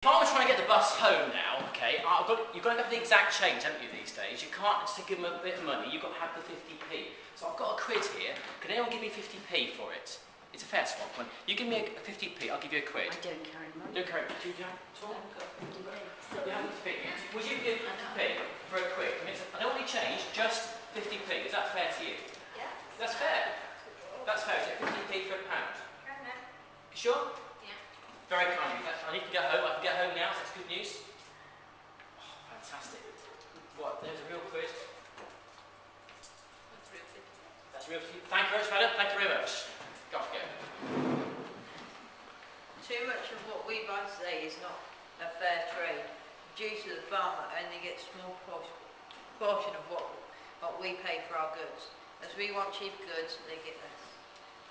If I was trying to get the bus home now, okay, you've got to have the exact change, haven't you, these days? You can't just give them a bit of money, you've got to have the 50p. So I've got a quid here. Can anyone give me 50p for it? It's a fair swap one. You give me a 50p, I'll give you a quid. I don't carry money. Don't carry money. Do you have at all? You have 50p. Would you give 50p for a quid? I don't want any change, just 50p. Is that fair to you? Yeah. That's fair. That's fair. Is it 50p for a pound? You sure? Very kind of you. I need to go home. I can get home now, so that's good news. Oh, fantastic. What? There's a real quid. That's real 50. That's real. Thank you very much, madam. Thank you very much. Got to go. Too much of what we buy today is not a fair trade. Due to the farmer only gets a small portion of what we pay for our goods. As we want cheap goods, they get less.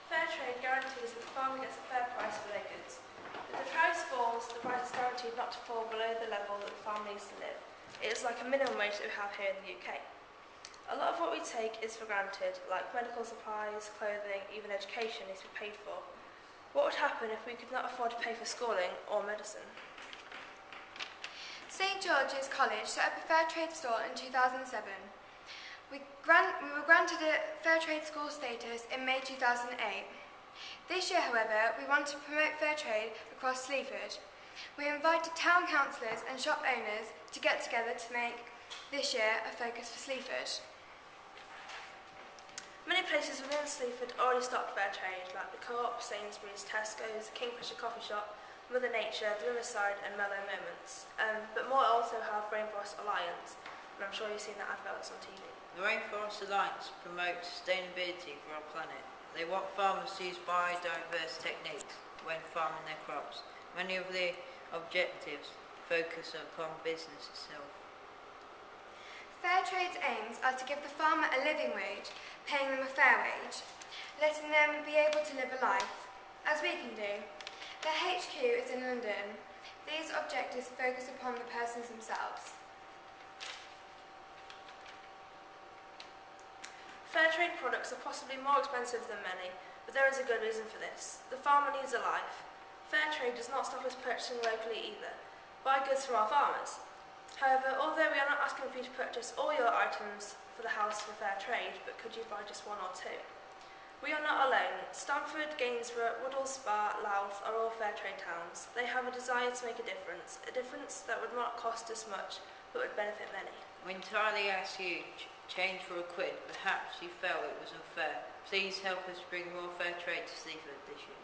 Fair trade guarantees that the farmer gets a fair price for their goods. If the price falls, the price is guaranteed not to fall below the level that the farmer needs to live. It is like a minimum wage that we have here in the UK. A lot of what we take is for granted, like medical supplies, clothing, even education needs to be paid for. What would happen if we could not afford to pay for schooling or medicine? St George's College set up a fair trade store in 2007. We were granted a fair trade school status in May 2008. This year, however, we want to promote fair trade across Sleaford. We invited town councillors and shop owners to get together to make this year a focus for Sleaford. Many places within Sleaford already stock fair trade, like the Co-op, Sainsbury's, Tesco's, Kingfisher Coffee Shop, Mother Nature, the Riverside and Mellow Moments. But more also have Rainforest Alliance, and I'm sure you've seen the adverts on TV. The Rainforest Alliance promotes sustainability for our planet. They want farmers to use biodiverse techniques when farming their crops. Many of the objectives focus upon business itself. Fair trade's aims are to give the farmer a living wage, paying them a fair wage, letting them be able to live a life, as we can do. Their HQ is in London. These objectives focus upon the persons themselves. Fair trade products are possibly more expensive than many, but there is a good reason for this. The farmer needs a life. Fair trade does not stop us purchasing locally either. Buy goods from our farmers. However, although we are not asking for you to purchase all your items for the house for fair trade, but could you buy just one or two? We are not alone. Stamford, Gainsborough, Woodall, Spa, Louth are all fair trade towns. They have a desire to make a difference that would not cost us much, but would benefit many. We entirely ask you change for a quid. Perhaps you felt it was unfair. Please help us bring more fair trade to Sleaford this year.